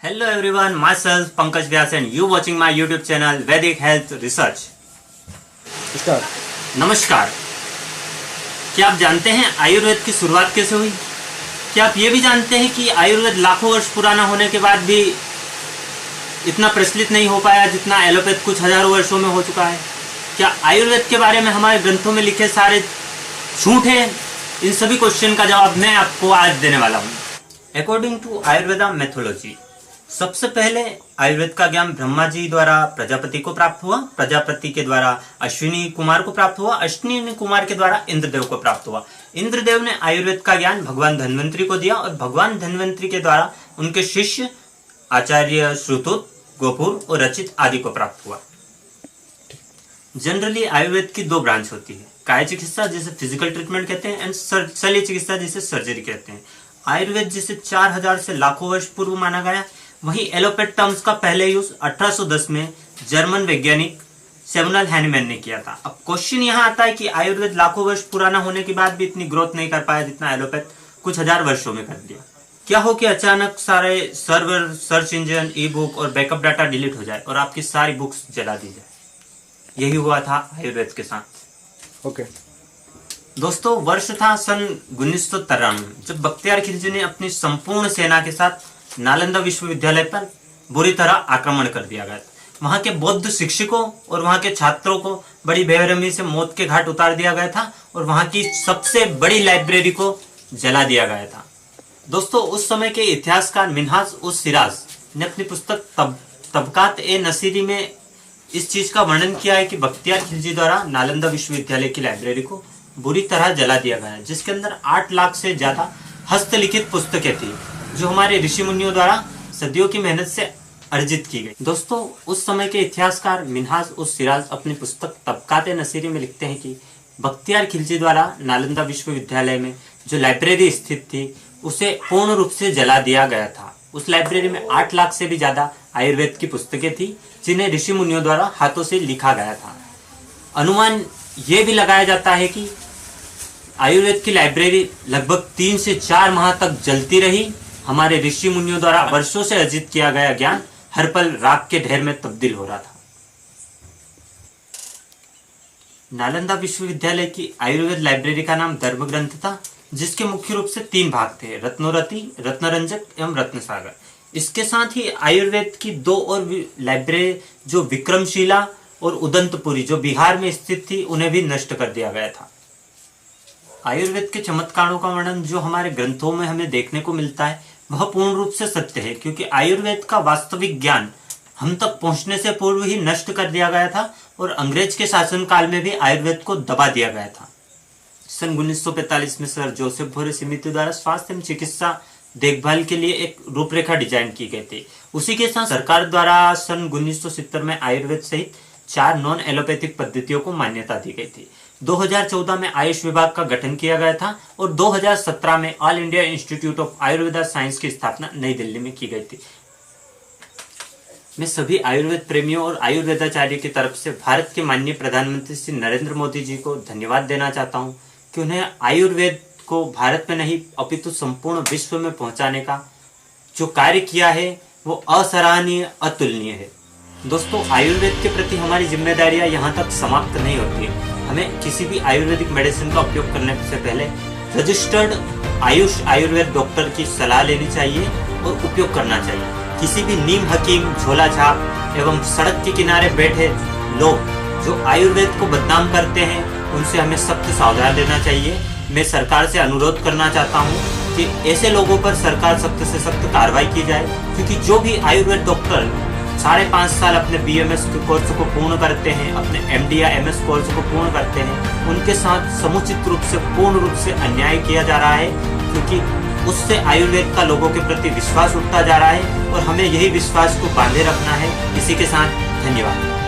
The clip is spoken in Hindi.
Hello everyone, myself Pankaj Vyas and you watching my YouTube channel Vedic Health Research. Start. नमस्कार। क्या आप जानते हैं आयुर्वेद की शुरुआत कैसे हुई? क्या आप ये भी जानते हैं कि आयुर्वेद लाखों वर्ष पुराना होने के बाद भी इतना प्रचलित नहीं हो पाया जितना एलोपैथ कुछ हजारों वर्षों में हो चुका है? क्या आयुर्वेद के बारे में हमारे ग्रंथों में लिखे सारे झूठ हैं? इन सभी क्वेश्चन का जवाब मैं आपको आज देने वाला हूँ। अकॉर्डिंग टू आयुर्वेदा मैथोलॉजी, सबसे पहले आयुर्वेद का ज्ञान ब्रह्मा जी द्वारा प्रजापति को प्राप्त हुआ, प्रजापति के द्वारा अश्विनी कुमार को प्राप्त हुआ, अश्विनी कुमार के द्वारा इंद्रदेव को प्राप्त हुआ। इंद्रदेव ने आयुर्वेद का ज्ञान भगवान धन्वंतरी को दिया और भगवान धन्वंतरी के द्वारा उनके शिष्य आचार्य श्रुतुत, गोपुर और रचित आदि को प्राप्त हुआ। जनरली आयुर्वेद की दो ब्रांच होती है, काय चिकित्सा जिसे फिजिकल ट्रीटमेंट कहते हैं एंड शल्य चिकित्सा जिसे सर्जरी कहते हैं। आयुर्वेद जिसे 4000 से लाखों वर्ष पूर्व माना गया, वहीं एलोपैथ टर्म्स का पहले यूज 1810 में जर्मन वैज्ञानिक सैमुअल हैनीमैन ने किया था। अब क्वेश्चन यहाँ आता है कि आयुर्वेद लाखों वर्ष पुराना होने के बाद भी इतनी ग्रोथ नहीं कर पाया जितना एलोपैथ कुछ हजार वर्षों में कर दिया। क्या हो कि अचानक सारे सर्वर, सर्च इंजन, ई बुक और बैकअप डाटा डिलीट हो जाए और आपकी सारी बुक्स जला दी जाए? यही हुआ था आयुर्वेद के साथ। ओके दोस्तों, वर्ष था सन 1993 जब बख्तियार खिलजी ने अपनी संपूर्ण सेना के साथ नालंदा विश्वविद्यालय पर बुरी तरह आक्रमण कर दिया गया। वहां के बौद्ध शिक्षकों और वहां के छात्रों को बड़ी बेरहमी से मौत के घाट उतार दिया गया था और वहां की सबसे बड़ी लाइब्रेरी को जला दिया गया था। दोस्तों, उस समय के इतिहासकार मिन्हाज उस सिराज ने अपनी पुस्तक तबकात ए नसीरी में इस चीज का वर्णन किया है कि बख्तियार खिलजी द्वारा नालंदा विश्वविद्यालय की लाइब्रेरी को बुरी तरह जला दिया गया, जिसके अंदर 8 लाख से ज्यादा हस्तलिखित पुस्तकें थी जो हमारे ऋषि मुनियों द्वारा सदियों की मेहनत से अर्जित की गई। दोस्तों, उस समय के इतिहासकार मिन्हाज उस सिराज अपनी पुस्तक तबकात-ए नसीरी में लिखते हैं कि बख्तियार खिलजी द्वारा नालंदा विश्वविद्यालय में जो लाइब्रेरी स्थित थी उसे पूर्ण रूप से जला दिया गया था। उस लाइब्रेरी में 8 लाख से भी ज्यादा आयुर्वेद की पुस्तकें थी जिन्हें ऋषि मुनियों द्वारा हाथों से लिखा गया था। अनुमान ये भी लगाया जाता है कि आयुर्वेद की लाइब्रेरी लगभग 3 से 4 माह तक जलती रही। हमारे ऋषि मुनियों द्वारा वर्षों से अर्जित किया गया ज्ञान हर पल राख के ढेर में तब्दील हो रहा था। नालंदा विश्वविद्यालय की आयुर्वेद लाइब्रेरी का नाम धर्म ग्रंथ था, जिसके मुख्य रूप से 3 भाग थे, रत्नोरति, रत्नरंजक एवं रत्नसागर। इसके साथ ही आयुर्वेद की 2 और लाइब्रेरी जो विक्रमशिला और उदंतपुरी जो बिहार में स्थित थी उन्हें भी नष्ट कर दिया गया था। आयुर्वेद के चमत्कारों का वर्णन जो हमारे ग्रंथों में हमें देखने को मिलता है वह पूर्ण रूप से सत्य है, क्योंकि आयुर्वेद का वास्तविक ज्ञान हम तक पहुंचने से पूर्व ही नष्ट कर दिया गया था और अंग्रेज के शासनकाल में भी आयुर्वेद को दबा दिया गया था। सन 1945 में सर जोसेफ भोरे समिति द्वारा स्वास्थ्य एवं चिकित्सा देखभाल के लिए एक रूपरेखा डिजाइन की गई थी। उसी के साथ सरकार द्वारा सन 1970 में आयुर्वेद सहित 4 नॉन एलोपैथिक पद्धतियों को मान्यता दी गई थी। 2014 में आयुष विभाग का गठन किया गया था और 2017 में all India institute of Ayurveda science की स्थापना नई दिल्ली में की गई थी। मैं सभी आयुर्वेद प्रेमियों और आयुर्वेदाचार्य की तरफ से भारत के माननीय प्रधानमंत्री श्री नरेंद्र मोदी जी को धन्यवाद देना चाहता हूं कि उन्हें आयुर्वेद को भारत में नहीं अपितु संपूर्ण विश्व में पहुंचाने का जो कार्य किया है वो असराहनीय, अतुलनीय है। दोस्तों, आयुर्वेद के प्रति हमारी जिम्मेदारियां यहाँ तक समाप्त नहीं होती है। हमें किसी भी आयुर्वेदिक मेडिसिन का उपयोग करने से पहले रजिस्टर्ड आयुर्वेद डॉक्टर की सलाह लेनी चाहिए और उपयोग करना चाहिए। किसी भी नीम हकीम, झोला छाप एवं सड़क के किनारे बैठे लोग जो आयुर्वेद को बदनाम करते हैं उनसे हमें सख्त सावधान रहना चाहिए। मैं सरकार से अनुरोध करना चाहता हूँ कि ऐसे लोगों पर सरकार सख्त से सख्त कार्रवाई की जाए, क्योंकि जो भी आयुर्वेद डॉक्टर 5.5 साल अपने BMS के कोर्स को पूर्ण करते हैं, अपने MD या MS कोर्स को पूर्ण करते हैं, उनके साथ समुचित रूप से पूर्ण रूप से अन्याय किया जा रहा है, क्योंकि उससे आयुर्वेद का लोगों के प्रति विश्वास उठता जा रहा है और हमें यही विश्वास को बांधे रखना है। इसी के साथ धन्यवाद।